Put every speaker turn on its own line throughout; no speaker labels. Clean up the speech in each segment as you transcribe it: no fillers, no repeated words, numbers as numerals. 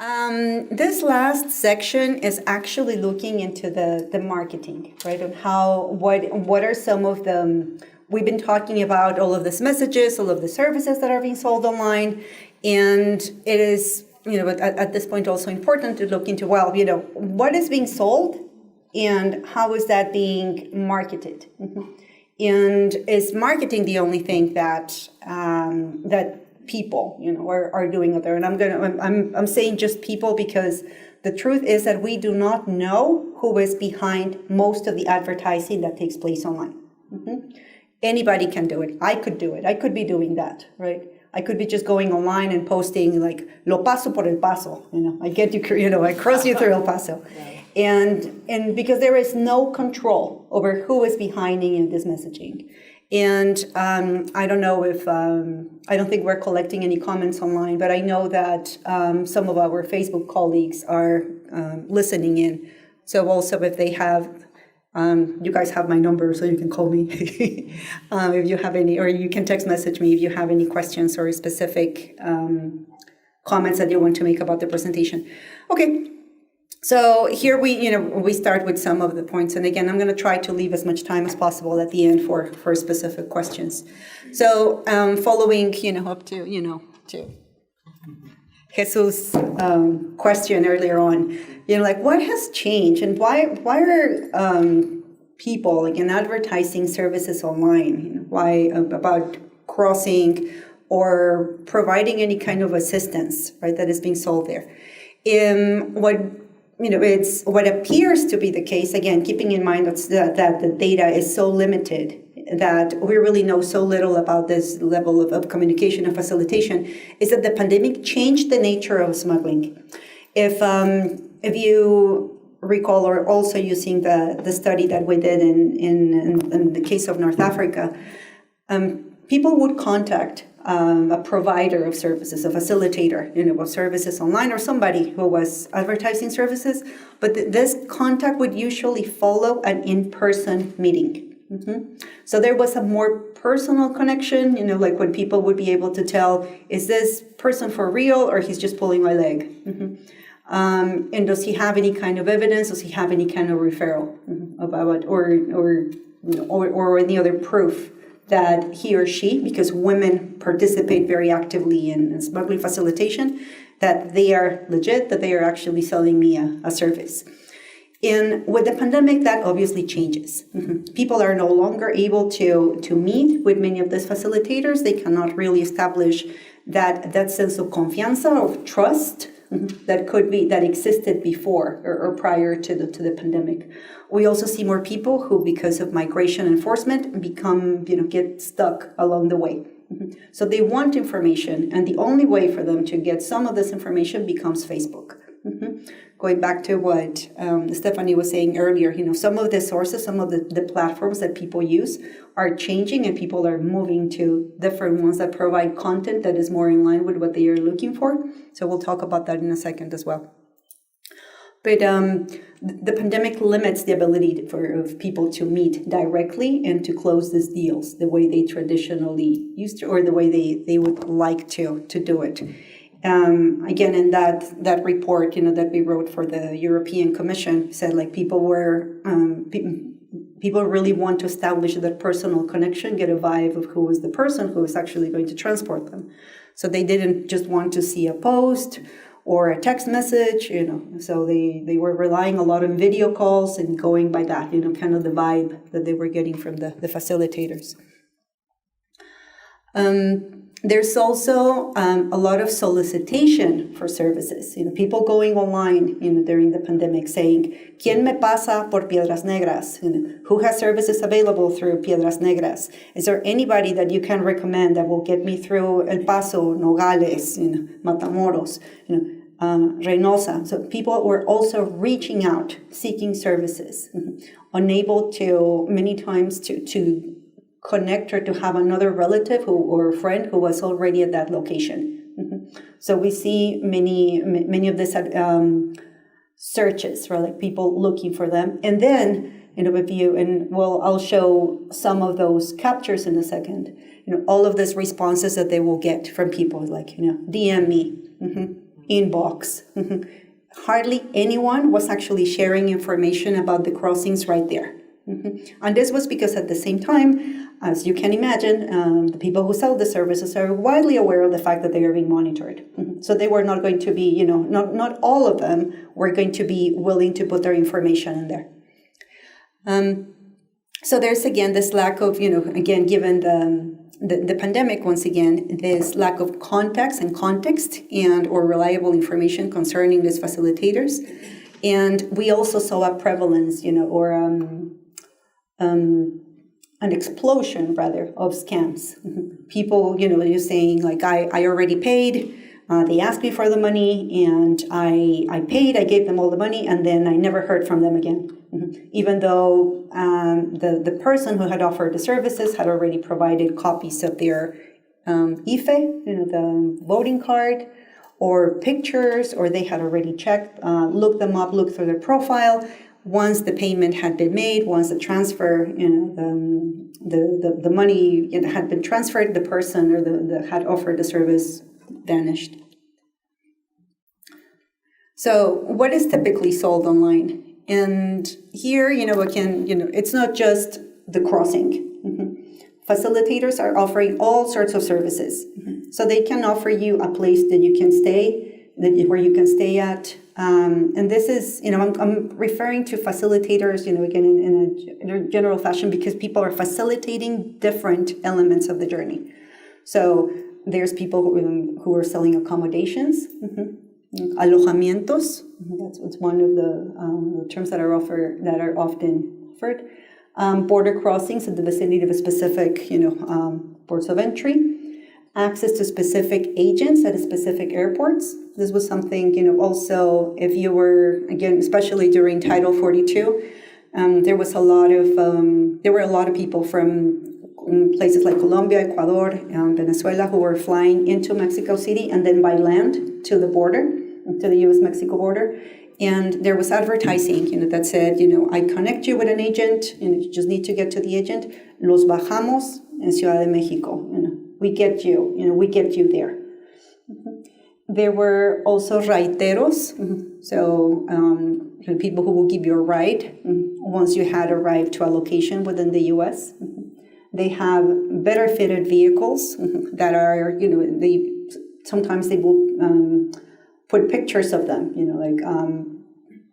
This last section is actually looking into the marketing, right? And what are some of the, we've been talking about all of these messages, all of the services that are being sold online, and it is, at this point also important to look into, what is being sold and how is that being marketed? And is marketing the only thing that people, are doing out there? And I'm saying just people because the truth is that we do not know who is behind most of the advertising that takes place online. Anybody can do it. I could do it. I could be doing that, right? I could be just going online and posting like "Lo paso por el paso," I get you, I cross you through El Paso, and because there is no control over who is behind this messaging. And I don't know if, I don't think we're collecting any comments online, but I know that some of our Facebook colleagues are listening in. So also if they have, you guys have my number, so you can call me if you have any, or you can text message me if you have any questions or specific comments that you want to make about the presentation. Okay. So here we start with some of the points, and again, I'm going to try to leave as much time as possible at the end for specific questions. So following, up to Jesus' question earlier on, what has changed and why are people in advertising services online? Why about crossing or providing any kind of assistance, right, that is being sold there? It's what appears to be the case, again, keeping in mind that the data is so limited that we really know so little about this level of communication and facilitation, is that the pandemic changed the nature of smuggling. If you recall, or also using the study that we did in the case of North Africa, people would contact a provider of services, a facilitator, of services online, or somebody who was advertising services, but this contact would usually follow an in-person meeting. So there was a more personal connection, like when people would be able to tell, is this person for real or he's just pulling my leg? And does he have any kind of evidence? Does he have any kind of referral about, or any other proof that he or she, because women participate very actively in smuggling facilitation, that they are legit, that they are actually selling me a service. And with the pandemic, that obviously changes. People are no longer able to meet with many of these facilitators. They cannot really establish that sense of confianza, of trust, that existed before or prior to the pandemic. We also see more people who, because of migration enforcement, get stuck along the way. So they want information, and the only way for them to get some of this information becomes Facebook. Going back to what Stephanie was saying earlier, some of the sources, some of the platforms that people use are changing, and people are moving to different ones that provide content that is more in line with what they are looking for. So we'll talk about that in a second as well. But the pandemic limits the ability of people to meet directly and to close these deals the way they traditionally used to, or the way they would like to do it. Again, in that report, that we wrote for the European Commission, said people really want to establish that personal connection, get a vibe of who is the person who is actually going to transport them. So they didn't just want to see a post or a text message, so they were relying a lot on video calls and going by that, kind of the vibe that they were getting from the facilitators. There's also a lot of solicitation for services. People going online, during the pandemic saying, "¿Quién me pasa por Piedras Negras?" Who has services available through Piedras Negras? Is there anybody that you can recommend that will get me through El Paso, Nogales, Matamoros, Reynosa? So people were also reaching out, seeking services, unable to many times to connect or to have another relative or friend who was already at that location. So we see many of these searches for people looking for them. And then, I'll show some of those captures in a second. All of these responses that they will get from people DM me. inbox. Hardly anyone was actually sharing information about the crossings right there. And this was because at the same time, as you can imagine, the people who sell the services are widely aware of the fact that they are being monitored. So they were not going to be, not all of them were going to be willing to put their information in there. So there's again this lack of, again, given the pandemic, once again, this lack of context and or reliable information concerning these facilitators. And we also saw a prevalence, or an explosion, rather, of scams. People, you're saying, like, I already paid, they asked me for the money, and I paid, I gave them all the money, and then I never heard from them again. Even though the person who had offered the services had already provided copies of their IFE, the voting card, or pictures, or they had already checked, looked them up, looked through their profile. Once the payment had been made, once the transfer, the money had been transferred, the person or the had offered the service vanished. So what is typically sold online? And here, again, it's not just the crossing. Facilitators are offering all sorts of services. So they can offer you a place that you can stay, where you can stay at. And this is, I'm referring to facilitators, again, in a general fashion, because people are facilitating different elements of the journey. So there's people who are selling accommodations, alojamientos. That's one of the terms that are often offered. Border crossings in the vicinity of a specific, ports of entry. Access to specific agents at specific airports. This was something, also if you were, again, especially during Title 42, there were a lot of people from places like Colombia, Ecuador, Venezuela, who were flying into Mexico City and then by land to the border, to the U.S.-Mexico border. And there was advertising, that said, I connect you with an agent, you just need to get to the agent. Los bajamos en Ciudad de Mexico, we get you there. There were also raiteros, so people who will give you a ride once you had arrived to a location within the U.S. They have better fitted vehicles that are, sometimes they will put pictures of them,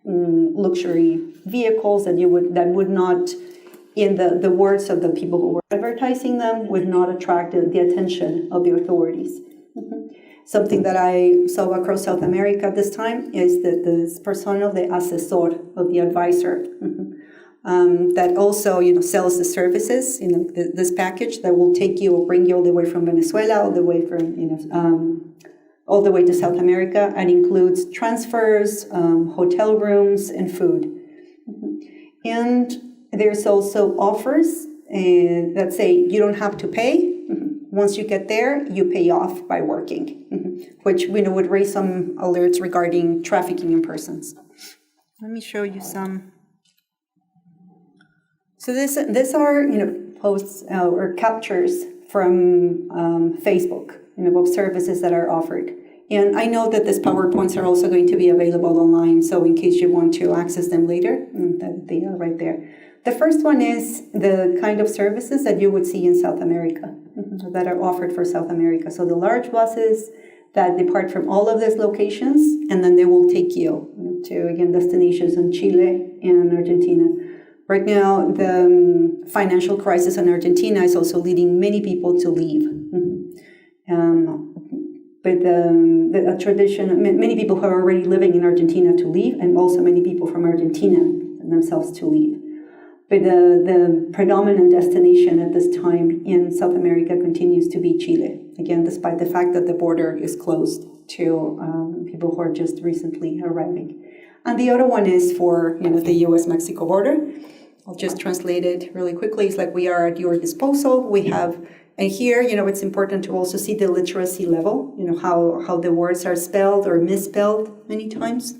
luxury vehicles that would not, in the words of the people who were advertising them, would not attract the attention of the authorities. Something that I saw across South America at this time is that this persona de asesor, of the advisor, that also sells the services, this package that will bring you all the way from Venezuela, all the way from all the way to South America, and includes transfers, hotel rooms, and food. And there's also offers that say you don't have to pay. Once you get there, you pay off by working, which would raise some alerts regarding trafficking in persons. Let me show you some. So these are posts or captures from Facebook, of services that are offered. And I know that these PowerPoints are also going to be available online, so in case you want to access them later, that they are right there. The first one is the kind of services that you would see in South America, that are offered for South America. So the large buses that depart from all of these locations, and then they will take you to, again, destinations in Chile and Argentina. Right now, the financial crisis in Argentina is also leading many people to leave. But the tradition, many people who are already living in Argentina to leave, and also many people from Argentina themselves to leave. But the predominant destination at this time in South America continues to be Chile, again, despite the fact that the border is closed to people who are just recently arriving. And the other one is for the U.S.-Mexico border. I'll just translate it really quickly. It's like, we are at your disposal. We have, and here, it's important to also see the literacy level, how the words are spelled or misspelled many times.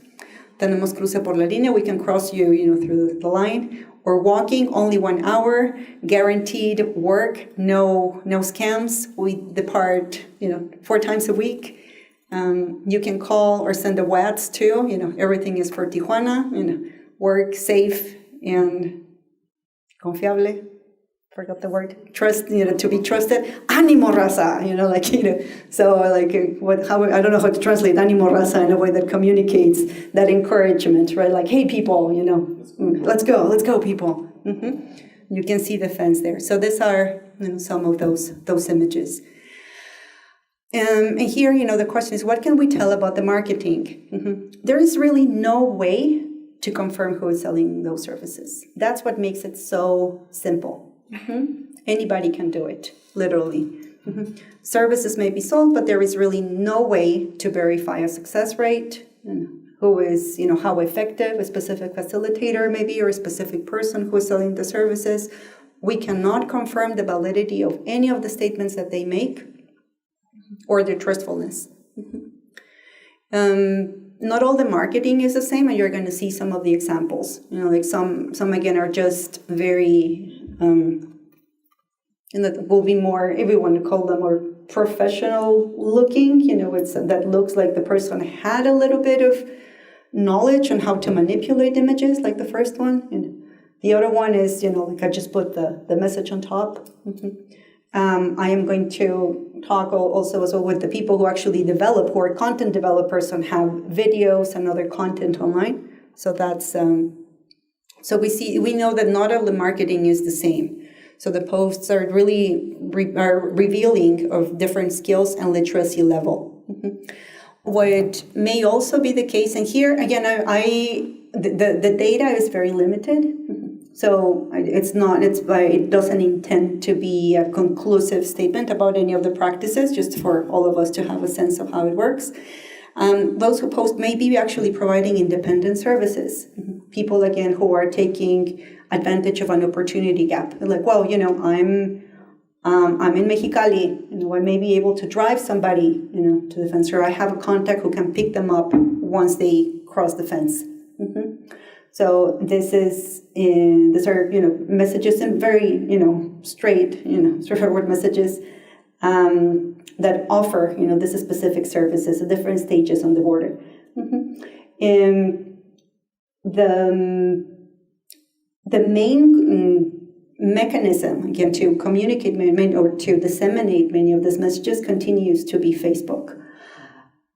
Tenemos cruce por la línea, we can cross you, through the line. Or walking, only 1 hour, guaranteed work, no scams. We depart, 4 times a week. You can call or send a WhatsApp too. Everything is for Tijuana. Work safe and confiable. Forgot the word. Trust. To be trusted. Ánimo raza. So how I don't know how to translate ánimo raza in a way that communicates that encouragement, right? Like, hey people, let's go people. You can see the fence there. So these are some of those images. And here, the question is, what can we tell about the marketing? There is really no way to confirm who is selling those services. That's what makes it so simple. Anybody can do it, literally. Services may be sold, but there is really no way to verify a success rate, who is, how effective a specific facilitator may be, or a specific person who is selling the services. We cannot confirm the validity of any of the statements that they make or their trustfulness. Not all the marketing is the same, and you're going to see some of the examples. Like some again are just very, that will be more, if we want to call them more professional looking. That looks like the person had a little bit of knowledge on how to manipulate images, like the first one. The other one is, like I just put the message on top. I am going to talk also with the people who actually develop, who are content developers and have videos and other content online. So that's so we know that not all the marketing is the same. So the posts are really are revealing of different skills and literacy level. What may also be the case, and here again, the data is very limited. So it doesn't intend to be a conclusive statement about any of the practices, just for all of us to have a sense of how it works. Those who post may be actually providing independent services. People, again, who are taking advantage of an opportunity gap. Like, well, I'm in Mexicali, I may be able to drive somebody, to the fence, or I have a contact who can pick them up once they cross the fence. So these are, messages and very, straight, straightforward messages that offer, this specific services at different stages on the border. The main mechanism, again, to communicate or to disseminate many of these messages continues to be Facebook.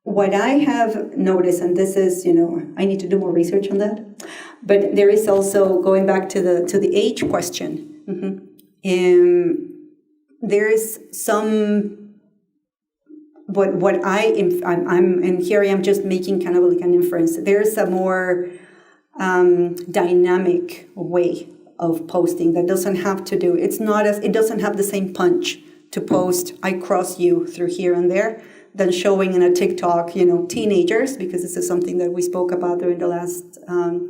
What I have noticed, and this is, I need to do more research on that, but there is also, going back to the age question, there is some, and here I am just making kind of like an inference, there's a more dynamic way of posting that doesn't have to do, it doesn't have the same punch to post, I cross you through here and there, than showing in a TikTok, teenagers, because this is something that we spoke about during the last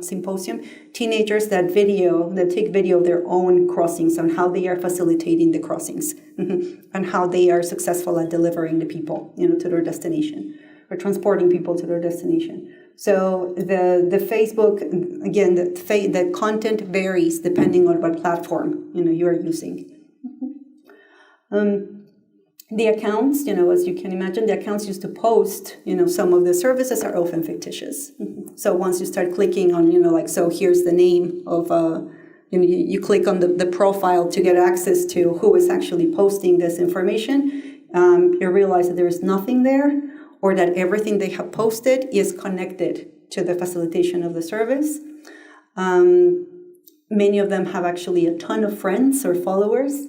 symposium, teenagers that take video of their own crossings and how they are facilitating the crossings and how they are successful at delivering the people, to their destination or transporting people to their destination. So the Facebook, again, the content varies depending on what platform, you are using. The accounts, as you can imagine, the accounts used to post, some of the services are often fictitious. So once you start clicking on, so here's the name of, you click on the profile to get access to who is actually posting this information, you realize that there is nothing there, or that everything they have posted is connected to the facilitation of the service. Many of them have actually a ton of friends or followers,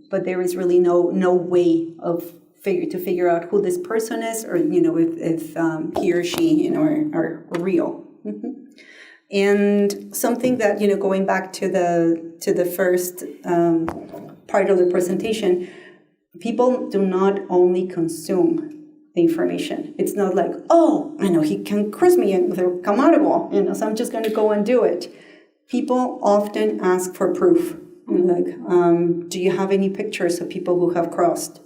but there is really no way of figure out who this person is, or if he or she are real. And something that going back to the first part of the presentation, people do not only consume the information. It's not like, oh, he can cross me with a camargo, so I'm just going to go and do it. People often ask for proof. Like, do you have any pictures of people who have crossed?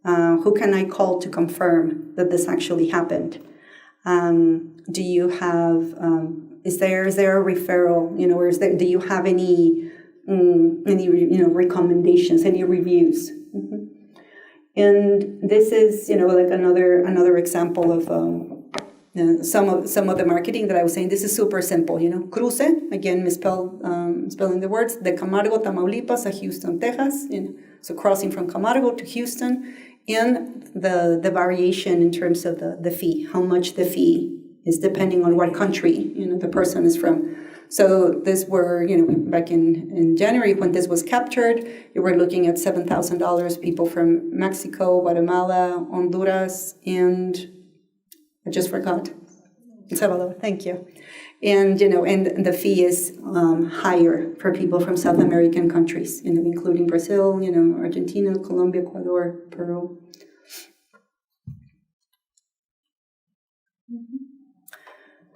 Who can I call to confirm that this actually happened? Do you have, is there a referral, or do you have any recommendations, any reviews? And this is, like another example of some of the marketing that I was saying. This is super simple, Cruce, again, spelling the words, de Camargo, Tamaulipas, to Houston, Texas, so crossing from Camargo to Houston, and the variation in terms of the fee, how much the fee is depending on what country, the person is from. So this were, back in January when this was captured, you were looking at $7,000, people from Mexico, Guatemala, Honduras, and I just forgot. El Salvador, thank you. And, and the fee is higher for people from South American countries, including Brazil, Argentina, Colombia, Ecuador, Peru.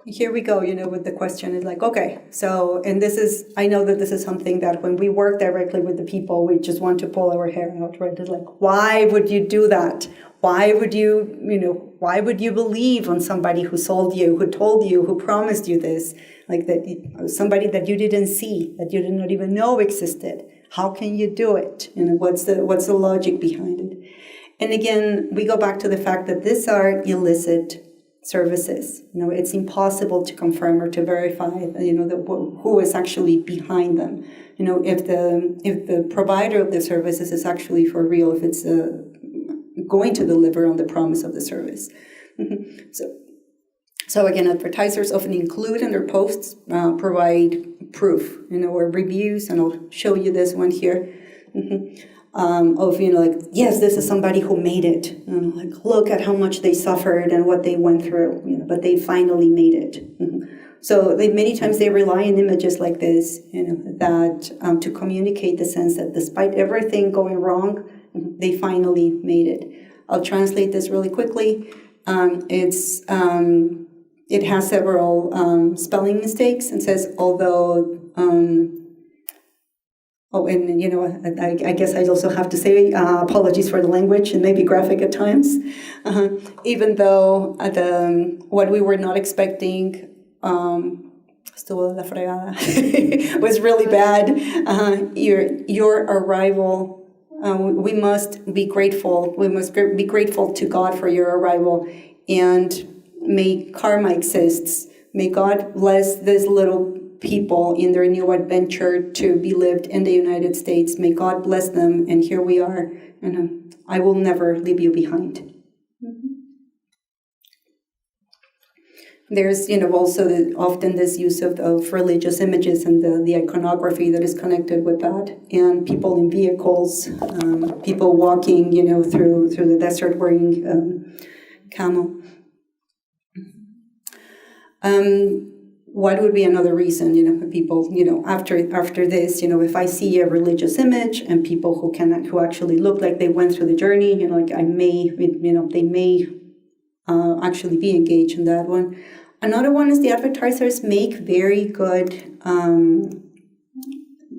Here we go, with the question is like, okay, so, and I know that this is something that when we work directly with the people, we just want to pull our hair out, right? It's like, why would you do that? Why would why would you believe on somebody who sold you, who told you, who promised you this? Like that, somebody that you didn't see, that you did not even know existed. How can you do it? What's the logic behind it? And again, we go back to the fact that these are illicit services. It's impossible to confirm or to verify, who is actually behind them. If the provider of the services is actually for real, if it's going to deliver on the promise of the service. So again, advertisers often include in their posts, provide proof, or reviews, and I'll show you this one here. Of, like, yes, this is somebody who made it. Like, look at how much they suffered and what they went through, but they finally made it. So many times they rely on images like this, that to communicate the sense that despite everything going wrong, they finally made it. I'll translate this really quickly. It has several spelling mistakes and says, although... I guess I also have to say apologies for the language and maybe graphic at times. Even though what we were not expecting estuvo la fregada was really bad. Your arrival, we must be grateful. We must be grateful to God for your arrival, and may karma exists. May God bless this little people in their new adventure to be lived in the United States. May God bless them, and here we are. I will never leave you behind. There's, also often this use of religious images and the iconography that is connected with that, and people in vehicles, people walking, through the desert wearing camel. What would be another reason, for people, after this, if I see a religious image and people who actually look like they went through the journey, like they may actually be engaged in that one. Another one is the advertisers make very good,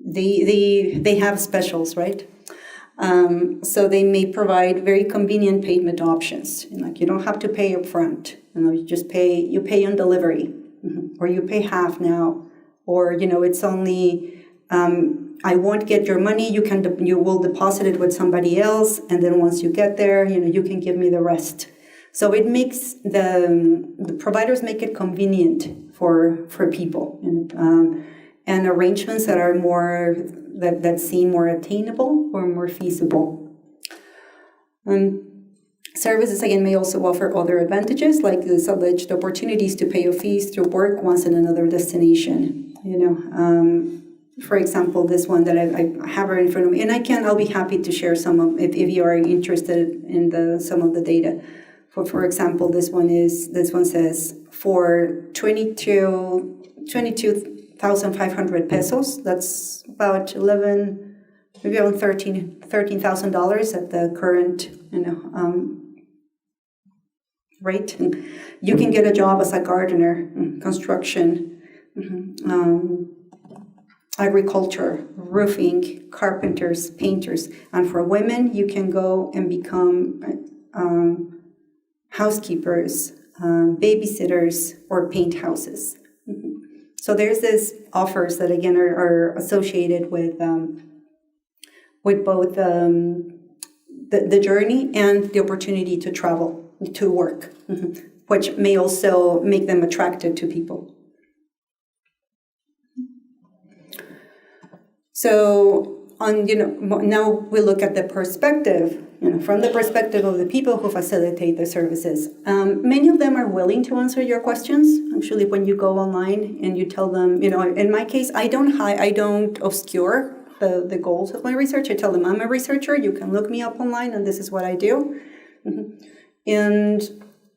they have specials, right? So they may provide very convenient payment options. Like you don't have to pay up front, you just you pay on delivery. Or you pay half now, or it's only I won't get your money. You will deposit it with somebody else, and then once you get there, you can give me the rest. So it makes the providers make it convenient for people, and arrangements that are more that seem more attainable or more feasible. Services, again, may also offer other advantages, like the alleged opportunities to pay your fees through work once in another destination. For example, this one that I have right in front of me, and I'll be happy to share some of, if you are interested in some of the data. For example, this one says for 22,500 pesos, that's about maybe around $13,000 at the current, rate. You can get a job as a gardener, construction, agriculture, roofing, carpenters, painters. And for women, you can go and become housekeepers, babysitters, or paint houses. So there's these offers that, again, are associated with both the journey and the opportunity to travel, to work, which may also make them attracted to people. So now we look at the perspective, from the perspective of the people who facilitate the services. Many of them are willing to answer your questions. Actually, when you go online and you tell them, in my case, I don't obscure the goals of my research. I tell them I'm a researcher. You can look me up online, and this is what I do. And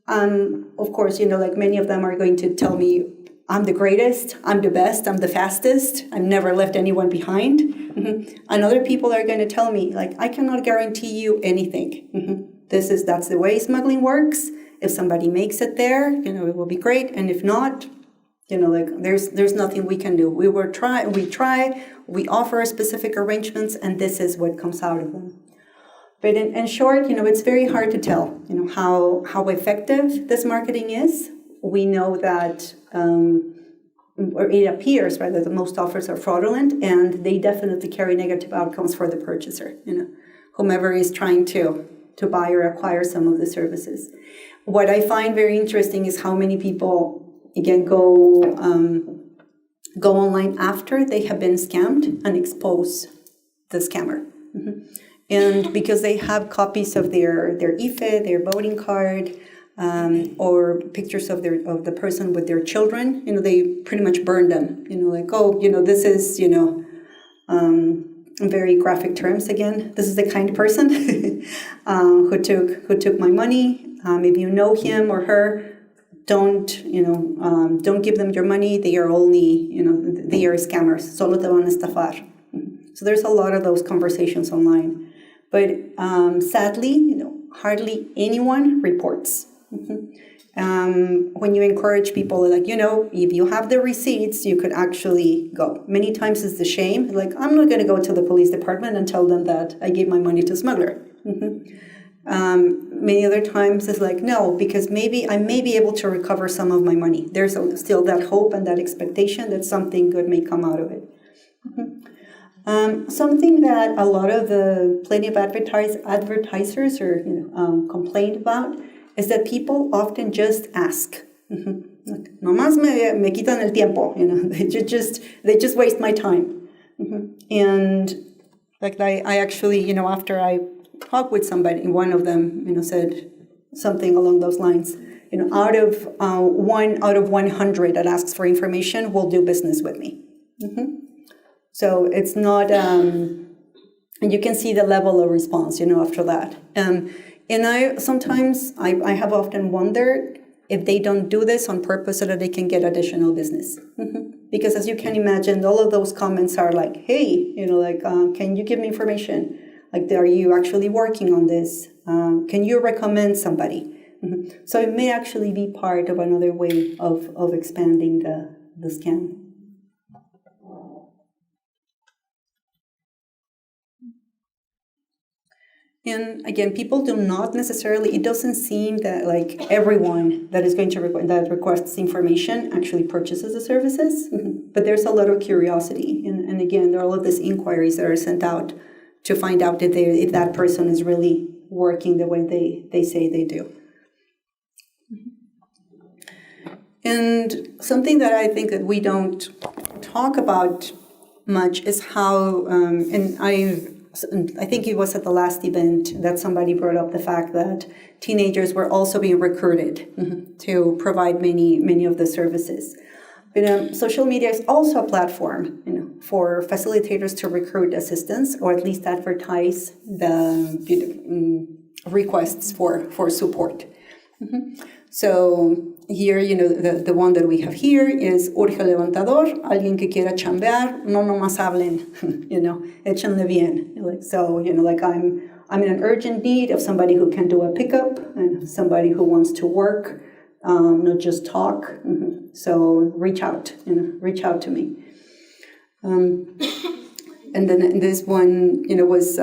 of course, like many of them are going to tell me, I'm the greatest, I'm the best, I'm the fastest, I've never left anyone behind. And other people are going to tell me, like, I cannot guarantee you anything. That's the way smuggling works. If somebody makes it there, it will be great. And if not, there's nothing we can do. We try, we offer specific arrangements, and this is what comes out of them. But in short, it's very hard to tell, how effective this marketing is. We know that, or it appears rather, that most offers are fraudulent, and they definitely carry negative outcomes for the purchaser, whomever is trying to buy or acquire some of the services. What I find very interesting is how many people, again, go online after they have been scammed and expose the scammer. And because they have copies of their IFE, their voting card, or pictures of the person with their children, they pretty much burn them. This is, in very graphic terms again, this is the kind of person who took my money. If you know him or her, don't give them your money. They are only, they are scammers. Solo te van a estafar. So there's a lot of those conversations online. But sadly, hardly anyone reports. When you encourage people, like, if you have the receipts, you could actually go. Many times it's the shame, like, I'm not going to go to the police department and tell them that I gave my money to a smuggler. Many other times it's like, no, because maybe I may be able to recover some of my money. There's still that hope and that expectation that something good may come out of it. Something that a lot of plenty of advertisers are complained about is that people often just ask. Nomás me quitan el tiempo. They just waste my time. And like I actually, after I talked with somebody, one of them, said something along those lines. Out of 100 that asks for information will do business with me. So it's not, and you can see the level of response, after that. And I have often wondered if they don't do this on purpose so that they can get additional business. Because as you can imagine, all of those comments are like, hey, can you give me information? Like, are you actually working on this? Can you recommend somebody? So it may actually be part of another way of expanding the scam. And again, people do not necessarily, it doesn't seem that like everyone that is going to that requests information actually purchases the services, but there's a lot of curiosity. And again, there are all of these inquiries that are sent out to find out if that person is really working the way they say they do. And something that I think that we don't talk about much is how, and I think it was at the last event that somebody brought up the fact that teenagers were also being recruited to provide many of the services. But social media is also a platform, for facilitators to recruit assistance or at least advertise the requests for support. So here, the one that we have here is urge levantador, alguien que quiera chambear, no nomás hablen, échenle bien. I'm in an urgent need of somebody who can do a pickup and somebody who wants to work, not just talk. So reach out to me. And then this one, was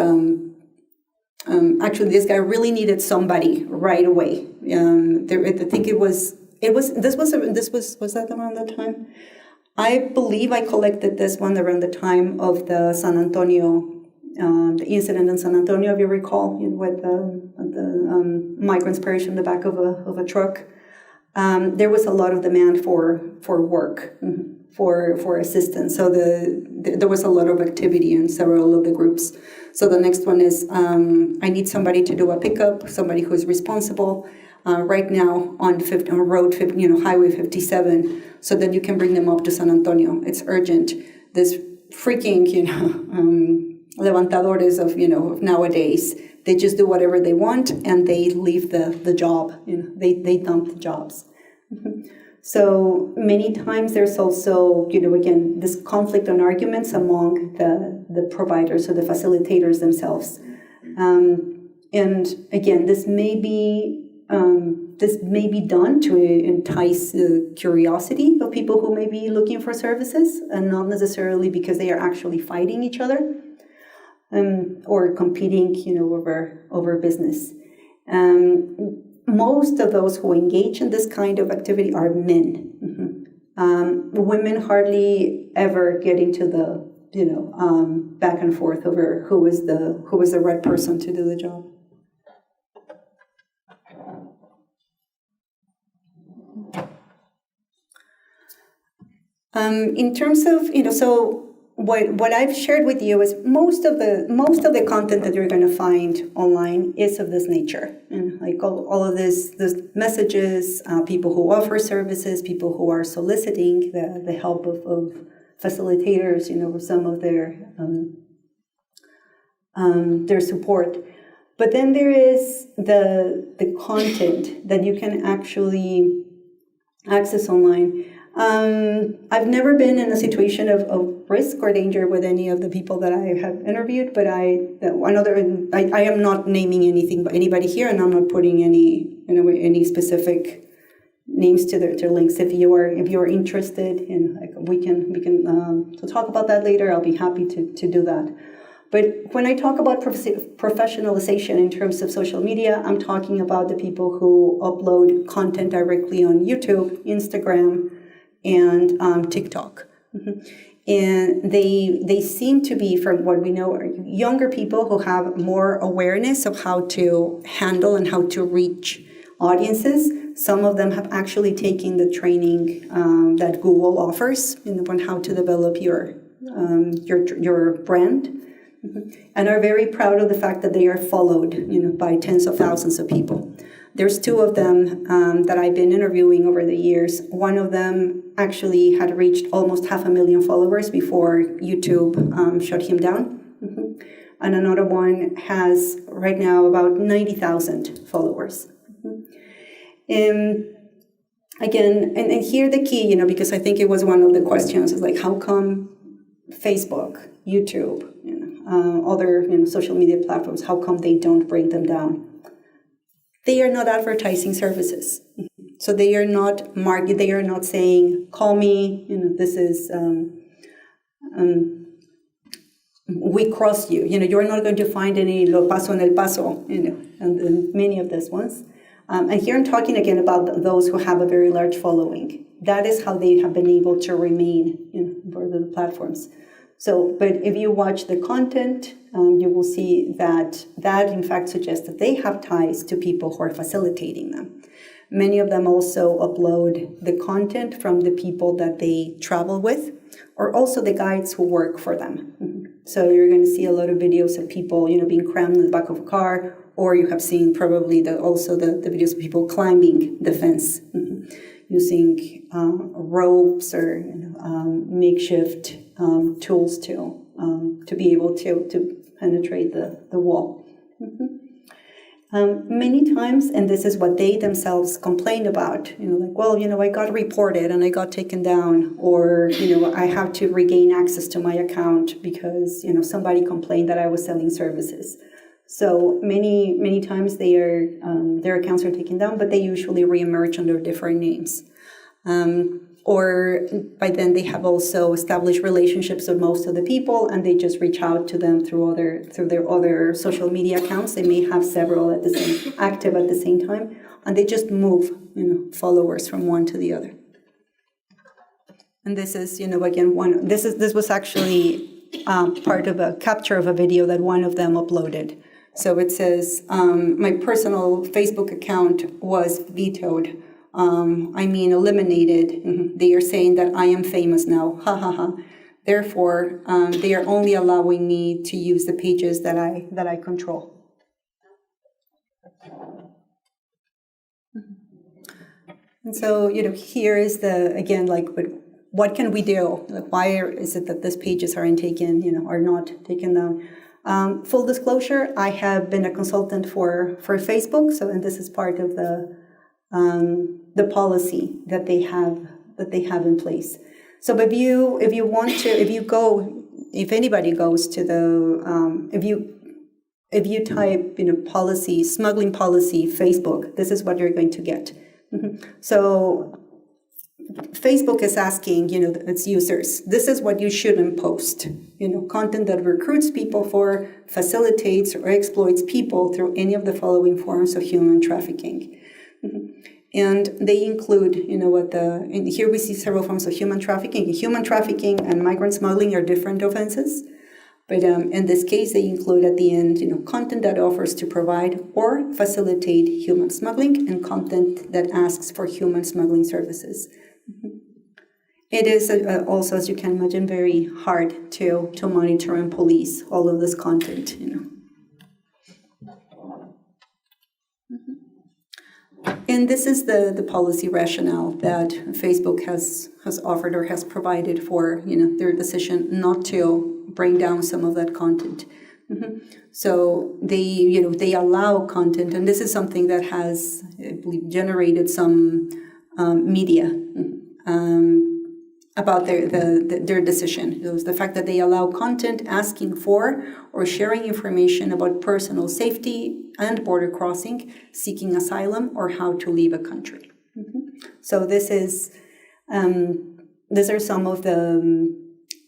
actually this guy really needed somebody right away. I think was that around that time? I believe I collected this one around the time of the San Antonio the incident in San Antonio, if you recall, with the migrants perished in the back of a truck. There was a lot of demand for work, for assistance. So there was a lot of activity in several of the groups. So the next one is, I need somebody to do a pickup, somebody who is responsible right now on road 50, Highway 57, so that you can bring them up to San Antonio. It's urgent. This freaking, levantadores of nowadays, they just do whatever they want and they leave the job. They dump the jobs. So many times there's also, again, this conflict and arguments among the providers or the facilitators themselves. And again, this may be done to entice the curiosity of people who may be looking for services, and not necessarily because they are actually fighting each other or competing, over business. Most of those who engage in this kind of activity are men. Women hardly ever get into the back and forth over who was the right person to do the job. In terms of, so what I've shared with you is most of the content that you're going to find online is of this nature, and like all of this messages, people who offer services, people who are soliciting the help of facilitators, with some of their support. But then there is the content that you can actually access online. I've never been in a situation of risk or danger with any of the people that I have interviewed, but I am not naming anybody here, and I'm not putting any specific names to their links. If you are interested, we can talk about that later. I'll be happy to do that. But when I talk about professionalization in terms of social media, I'm talking about the people who upload content directly on YouTube, Instagram, and TikTok. And they seem to be, from what we know, are younger people who have more awareness of how to handle and how to reach audiences. Some of them have actually taken the training that Google offers on how to develop your brand. And are very proud of the fact that they are followed, by tens of thousands of people. There's two of them that I've been interviewing over the years. One of them actually had reached almost 500,000 followers before YouTube shut him down. And another one has right now about 90,000 followers. Again, and here the key, because I think it was one of the questions, is like, how come Facebook, YouTube, other social media platforms, how come they don't bring them down? They are not advertising services. So they are not they are not saying, call me, this is, we cross you. You're not going to find any Lo Paso en el Paso, and many of these ones. And here I'm talking again about those who have a very large following. That is how they have been able to remain for the platforms. So, but if you watch the content, you will see that in fact suggests that they have ties to people who are facilitating them. Many of them also upload the content from the people that they travel with, or also the guides who work for them. So you're going to see a lot of videos of people, being crammed in the back of a car, or you have seen probably the videos of people climbing the fence, using ropes or makeshift tools to be able to penetrate the wall. Many times, and this is what they themselves complain about, I got reported and I got taken down, or, I have to regain access to my account because, somebody complained that I was selling services. So many times their accounts are taken down, but they usually reemerge under different names. Or by then they have also established relationships with most of the people, and they just reach out to them through their other social media accounts. They may have several active at the same time, and they just move followers from one to the other. And this is again this was actually part of a capture of a video that one of them uploaded. So it says, my personal Facebook account was vetoed. Eliminated. They are saying that I am famous now. Ha ha ha. Therefore, they are only allowing me to use the pages that I control. And so, here is what can we do? Why is it that these pages are not taken down? Full disclosure, I have been a consultant for Facebook, and this is part of the policy that they have in place. So if anybody goes to if you type policy, smuggling policy, Facebook, this is what you're going to get. So Facebook is asking, its users, this is what you shouldn't post. Content that recruits people for, facilitates or exploits people through any of the following forms of human trafficking. And they include, and here we see several forms of human trafficking. Human trafficking and migrant smuggling are different offenses. But in this case, they include at the end, content that offers to provide or facilitate human smuggling and content that asks for human smuggling services. It is also, as you can imagine, very hard to monitor and police all of this content, And this is the policy rationale that Facebook has offered or has provided for their decision not to bring down some of that content. So they allow content, and this is something that has, I believe, generated some media about their decision. It was the fact that they allow content asking for or sharing information about personal safety and border crossing, seeking asylum, or how to leave a country. So these are some of the.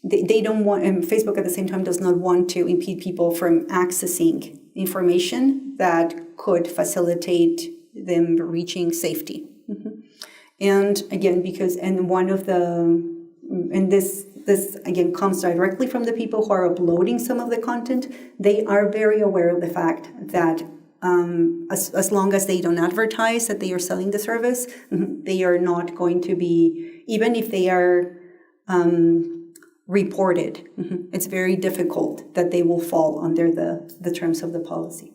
They don't want, and Facebook at the same time does not want to impede people from accessing information that could facilitate them reaching safety. And again, this again comes directly from the people who are uploading some of the content. They are very aware of the fact that as long as they don't advertise that they are selling the service, they are not going to be, even if they are reported, it's very difficult that they will fall under the terms of the policy.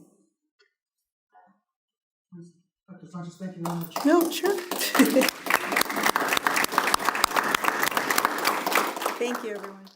Dr. Sanchez, thank you very much.
No, sure. Thank you, everyone.